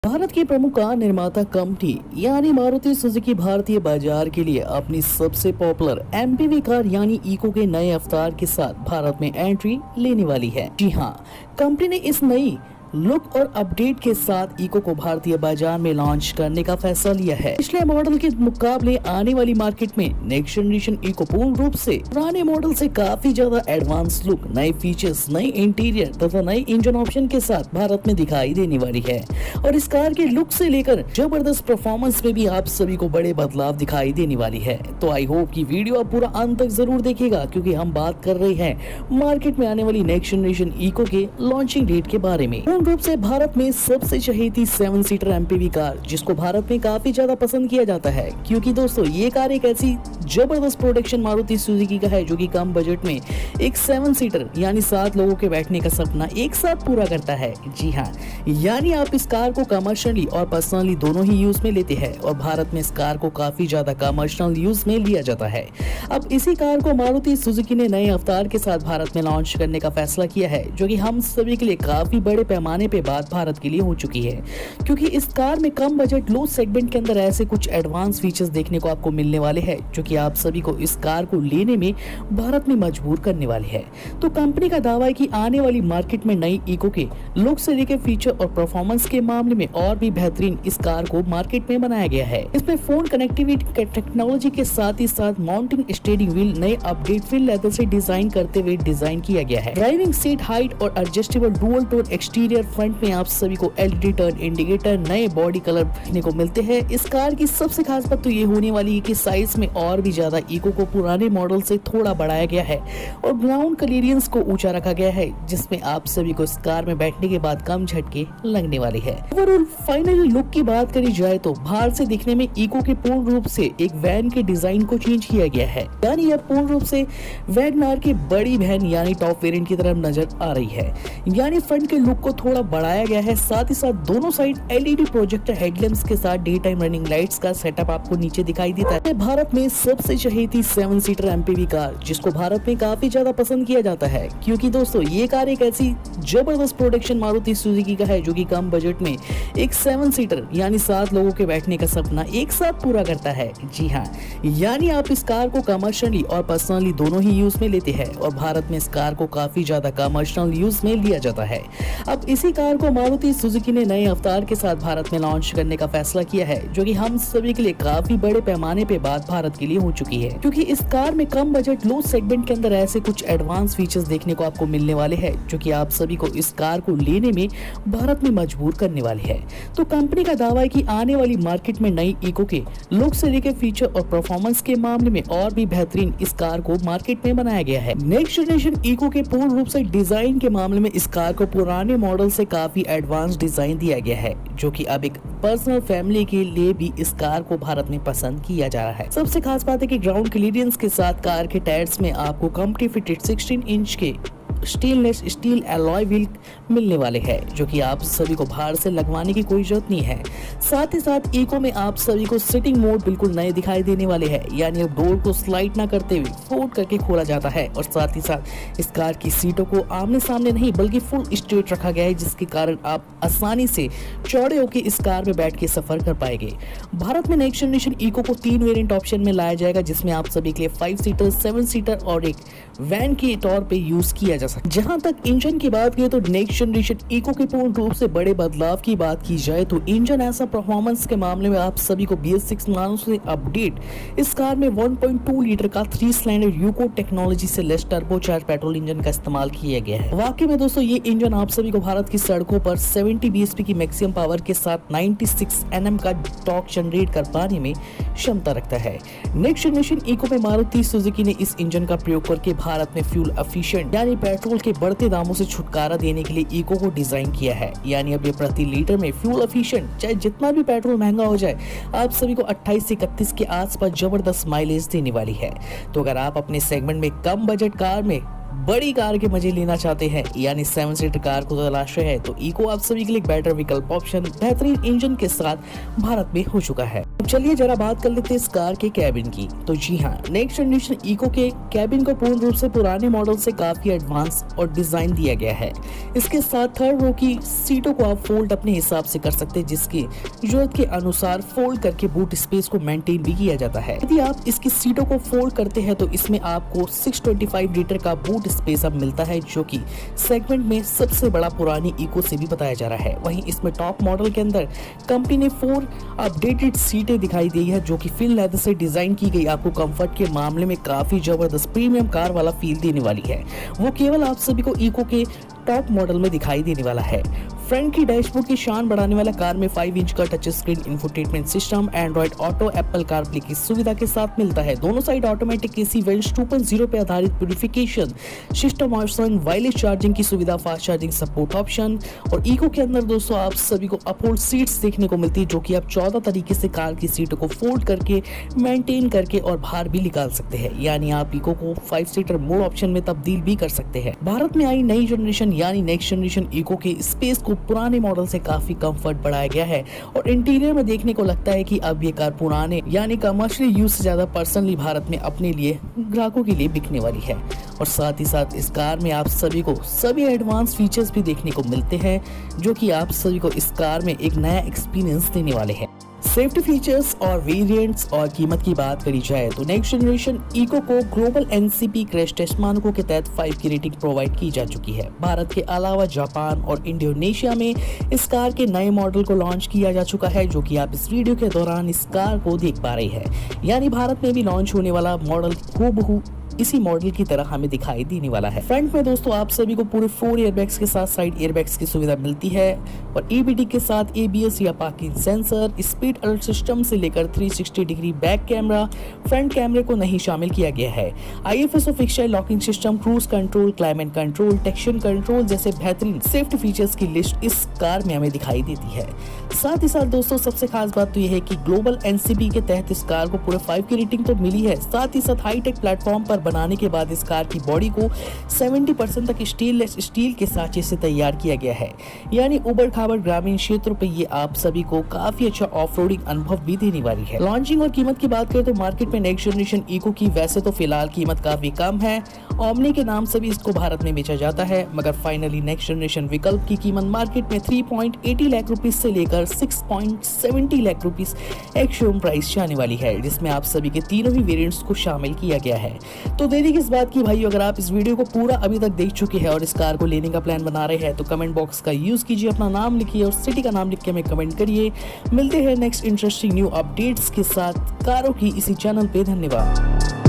भारत की प्रमुख कार निर्माता कंपनी यानी मारुति सुजुकी भारतीय बाजार के लिए अपनी सबसे पॉपुलर एमपीवी कार यानी इको के नए अवतार के साथ भारत में एंट्री लेने वाली है। जी हाँ, कंपनी ने इस नई लुक और अपडेट के साथ इको को भारतीय बाजार में लॉन्च करने का फैसला लिया है। पिछले मॉडल के मुकाबले आने वाली मार्केट में नेक्स्ट जनरेशन इको पूर्ण रूप से पुराने मॉडल से काफी ज्यादा एडवांस लुक, नए फीचर्स, नए इंटीरियर तथा नए इंजन ऑप्शन के साथ भारत में दिखाई देने वाली है। और इस कार के लुक से लेकर जबरदस्त परफॉर्मेंस में भी आप सभी को बड़े बदलाव दिखाई देने वाली है। तो आई होप की वीडियो आप पूरा अंत तक जरूर देखिएगा, क्योंकि हम बात कर रहे हैं मार्केट में आने वाली नेक्स्ट जनरेशन इको के लॉन्चिंग डेट के बारे में। रूप से भारत में सबसे चहेती 7 सीटर एमपीवी कार, जिसको भारत में काफी ज्यादा पसंद किया जाता है, क्योंकि दोस्तों ये कार एक ऐसी जबरदस्त प्रोडक्शन मारुति सुजुकी का है जो कि कम बजट में एक 7 सीटर यानी 7 लोगों के बैठने का सपना एक साथ पूरा करता है। जी हाँ, यानी आप इस कार को कमर्शियली और पर्सनली दोनों ही यूज में लेते हैं और भारत में इस कार को काफी ज्यादा कमर्शियल यूज में लिया जाता है। अब इसी कार को मारुति सुजुकी ने नए अवतार के साथ भारत में लॉन्च करने का फैसला किया है, जो कि हम सभी के लिए काफी बड़े पैमाने पे बात भारत के लिए हो चुकी है, क्योंकि इस कार में कम बजट लो सेगमेंट के अंदर ऐसे कुछ एडवांस फीचर्स देखने को आपको मिलने वाले हैं, जो कि आप सभी को इस कार को लेने में भारत में मजबूर करने वाले हैं। तो कंपनी का दावा है कि आने वाली मार्केट में नई इको के लुक से लेकर फीचर और परफॉर्मेंस के मामले में और भी बेहतरीन इस कार को मार्केट में बनाया गया है। इसमें फोन कनेक्टिविटी टेक्नोलॉजी के साथ ही साथ माउंटिंग स्टीयरिंग व्हील नए अपडेट फिल लेदर से डिजाइन करते हुए डिजाइन किया गया है। ड्राइविंग सीट हाइट और adjustable dual tone exterior front में आप सभी को एलईडी टर्न इंडिकेटर नए बॉडी कलर देखने को मिलते हैं। इस कार की सबसे खास बात तो ये होने वाली है कि साइज में और भी ज्यादा इको को पुराने मॉडल से थोड़ा बढ़ाया गया है और ग्राउंड क्लियरेंस को ऊंचा रखा गया है, जिसमें आप सभी को इस कार में बैठने के बाद कम झटके लगने वाले हैं। ओवरऑल फाइनल लुक की बात करी जाए तो बाहर से दिखने में इको के पूर्ण रूप से एक वैन के डिजाइन को चेंज किया गया है, यानी यह पूर्ण रूप से वैगनार की बड़ी बहन यानी टॉप वेरिएंट की तरफ नजर आ रही है। यानी फ्रंट के लुक को थोड़ा बढ़ाया गया है, साथ ही साथ दोनों साइड एलईडी प्रोजेक्टर हेडलैम्प्स के साथ डे टाइम रनिंग लाइट्स का सेटअप आपको नीचे दिखाई देता है। भारत में सबसे चहेती 7 सीटर एमपीवी कार, जिसको भारत में काफी ज्यादा पसंद किया जाता है, क्योंकि दोस्तों ये कार एक ऐसी जबरदस्त प्रोडक्शन मारुति सुजुकी का है जो कि कम बजट में एक 7 सीटर यानी 7 लोगों के बैठने का सपना एक साथ पूरा करता है। जी हाँ, यानी आप इस कार को कमर्शियली और पर्सनली दोनों ही यूज में लेते हैं और भारत में इस कार को काफी ज्यादा कमर्शियल यूज में लिया जाता है। अब इसी कार को मारुति सुजुकी ने नए अवतार के साथ भारत में लॉन्च करने का फैसला किया है, जो कि हम सभी के लिए काफी बड़े पैमाने पे बात भारत के लिए हो चुकी है, क्योंकि इस कार में कम बजट लो सेगमेंट के अंदर ऐसे कुछ एडवांस फीचर्स देखने को आपको मिलने वाले हैं, जो कि आप सभी को इस कार को लेने में भारत में मजबूर करने वाले हैं। तो कंपनी का दावा है कि आने वाली मार्केट में नई इको के लुक से लेकर फीचर और परफॉर्मेंस के मामले में और भी बेहतरीन इस कार को मार्केट में बनाया गया है। नेक्स्ट जनरेशन इको के पूर्ण रूप से डिजाइन के मामले में इस कार को पुराने मॉडल से काफी एडवांस डिजाइन दिया गया है, जो कि अब एक पर्सनल फैमिली के लिए भी इस कार को भारत में पसंद किया जा रहा है। सबसे खास बात है कि ग्राउंड क्लियरेंस के साथ कार के टायर्स में आपको कंपनी फिटेड 16 इंच के स्टेनलेस स्टील एलॉय व्हील मिलने वाले हैं, जो कि आप सभी को बाहर से लगवाने की कोई जरूरत नहीं है। साथ ही साथ इको में आप सभी को सिटिंग मोड बिल्कुल नए दिखाई देने वाले हैं, यानी डोर को स्लाइड ना करते हुए फोल्ड करके खोला जाता है और साथ ही साथ इस कार की सीटों को आमने सामने नहीं बल्कि फुल स्ट्रेट रखा गया है, जिसके कारण आप आसानी से चौड़े होकर इस कार में बैठ के सफर कर पाएंगे। भारत में नेक्स्ट जनरेशन इको को 3 वेरिएंट ऑप्शन में लाया जाएगा, जिसमें आप सभी के लिए 5 सीटर, 7 सीटर और एक वैन के तौर पे यूज किया जा सकता है। जहां तक इंजन की बात करें तो नेक्स्ट जनरेशन इको के पूर्ण रूप से बड़े बदलाव की बात की जाए तो इंजन ऐसा परफॉर्मेंस के मामले में आप सभी को BS6 मानों से अपडेट इस कार में 1.2 लीटर का 3 सिलेंडर यूको टेक्नोलॉजी से लेस टर्बोचार्ज पेट्रोल इंजन का इस्तेमाल किया गया है। वाकई में दोस्तों ये इंजन आप सभी को भारत की सड़कों पर 70 bhp की मैक्सिमम पावर के साथ 96 Nm का टॉर्क जनरेट कर पाने में क्षमता रखता है। नेक्स्ट जनरेशन इको में मारुति सुजुकी ने इस इंजन का प्रयोग करके भारत में फ्यूल एफिशिएंट यानी पेट्रोल के बढ़ते दामों से छुटकारा देने के लिए इको को डिजाइन किया है। यानी अब ये प्रति लीटर में फ्यूल एफिशिएंट, चाहे जितना भी पेट्रोल महंगा हो जाए, आप सभी को 28 से 31 के आसपास जबरदस्त माइलेज देने वाली है। तो अगर आप अपने सेगमेंट में कम बजट कार में बड़ी कार के मजे लेना चाहते हैं, यानी 7 सीटर कार को तलाश रहे हैं, तो इको आप सभी के लिए बेटर विकल्प ऑप्शन बेहतरीन इंजन के साथ भारत में हो चुका है। तो चलिए जरा बात कर लेते हैं इस कार के कैबिन की। तो जी हाँ, नेक्स्ट जनरेशन इको के कैबिन को पूर्ण रूप से पुराने मॉडल से काफी एडवांस और डिजाइन दिया गया है। इसके साथ थर्ड रो की सीटों को आप फोल्ड अपने हिसाब से कर सकते हैं, जिसकी जरूरत के अनुसार फोल्ड करके बूट स्पेस को मेंटेन भी किया जाता है। यदि आप इसकी सीटों को फोल्ड करते हैं तो इसमें आपको 625 लीटर का बूट स्पेस अब मिलता है, जो कि सेगमेंट में सबसे बड़ा पुरानी इको से भी बताया जा रहा है। वहीं इसमें टॉप मॉडल के अंदर कंपनी ने 4 अपडेटेड सीटें दिखाई दी है, जो कि फिन लेदर से डिजाइन की गई आपको कंफर्ट के मामले में काफी जबरदस्त प्रीमियम कार वाला फील देने वाली है। वो केवल आप सभी को इको के टॉप मॉडल में दिखाई देने वाला है। फ्रंट की डैशबोर्ड की शान बढ़ाने वाला कार में 5 इंच का touch screen infotainment system, Android auto, Apple CarPlay की सुविधा के साथ मिलता है। दोनों साइड ऑटोमेटिक एसी वेंट्स 2.0 पे आधारित प्यूरिफिकेशन सिस्टम और वायरलेस चार्जिंग की सुविधा, फास्ट चार्जिंग सपोर्ट ऑप्शन। और इको के अंदर दोस्तों आप सभी को अपहोल्ड सीट्स देखने को मिलती है, जो कि आप 14 तरीके से कार की सीटों को फोल्ड करके मेंटेन करके और बाहर भी निकाल सकते हैं। यानी आप इको को 5 सीटर मोड ऑप्शन में तब्दील भी कर सकते हैं। भारत में आई नई जनरेशन यानी नेक्स्ट जनरेशन इको के स्पेस को पुराने मॉडल से काफी कंफर्ट बढ़ाया गया है और इंटीरियर में देखने को लगता है कि अब ये कार पुराने यानी कमर्शियल यूज से ज्यादा पर्सनली भारत में अपने लिए ग्राहकों के लिए बिकने वाली है। और साथ ही साथ इस कार में आप सभी को सभी एडवांस फीचर्स भी देखने को मिलते हैं, जो कि आप सभी को इस कार में एक नया एक्सपीरियंस देने वाले हैं। सेफ्टी फीचर्स और वेरिएंट्स और कीमत की बात करी जाए तो नेक्स्ट जनरेशन इको को ग्लोबल एनसीपी क्रैश टेस्ट मानकों के तहत 5 की रेटिंग प्रोवाइड की जा चुकी है। भारत के अलावा जापान और इंडोनेशिया में इस कार के नए मॉडल को लॉन्च किया जा चुका है, जो कि आप इस वीडियो के दौरान इस कार को देख पा रहे हैं। यानी भारत में भी लॉन्च होने वाला मॉडल हूबहू इसी मॉडल की तरह हमें दिखाई देने वाला है। फ्रंट में दोस्तों आप सभी को पूरे 4 एयरबैग्स के साथ साइड एयरबैग्स की सुविधा मिलती है और EBD के साथ ABS या parking sensor, speed alert system से लेकर 360 डिग्री बैक कैमरा, फ्रंट कैमरे को नहीं शामिल किया गया है। IFSO fixer locking system, cruise control, climate control, traction control जैसे बेहतरीन सेफ्टी फीचर्स की लिस्ट इस कार में हमें दिखाई देती है। साथ ही साथ दोस्तों सबसे खास बात तो यह है कि ग्लोबल NCP के तहत इस कार को पूरे 5 की रेटिंग तो मिली है। साथ ही साथ हाईटेक प्लेटफॉर्म पर बनाने के बाद इस कार की बॉडी को 70% तक स्टेनलेस स्टील के सांचे से तैयार किया गया है। यानी उबड़ खाबड़ ग्रामीण क्षेत्रों पे ये आप सभी को काफी अच्छा ऑफ-रोडिंग अनुभव भी देने वाली है। लॉन्चिंग और कीमत की बात करें तो मार्केट में नेक्स्ट जनरेशन इको की वैसे तो फिलहाल कीमत काफी कम है, ओमनी के नाम से भी इसको भारत में बेचा जाता है, मगर फाइनली नेक्स्ट जनरेशन विकल्प की कीमत मार्केट में 3.80 लाख रुपीस से लेकर 6.70 लाख रुपीस एक शोरूम प्राइस जाने वाली है, जिसमें आप सभी के तीनों ही वेरिएंट्स को शामिल किया गया है। तो देरी किस बात की भाई, अगर आप इस वीडियो को पूरा अभी तक देख चुके हैं और इस कार को लेने का प्लान बना रहे हैं तो कमेंट बॉक्स का यूज कीजिए, अपना नाम लिखिए और सिटी का नाम लिख के हमें कमेंट करिए। मिलते हैं नेक्स्ट इंटरेस्टिंग न्यू अपडेट्स के साथ कारों की इसी चैनल पे। धन्यवाद।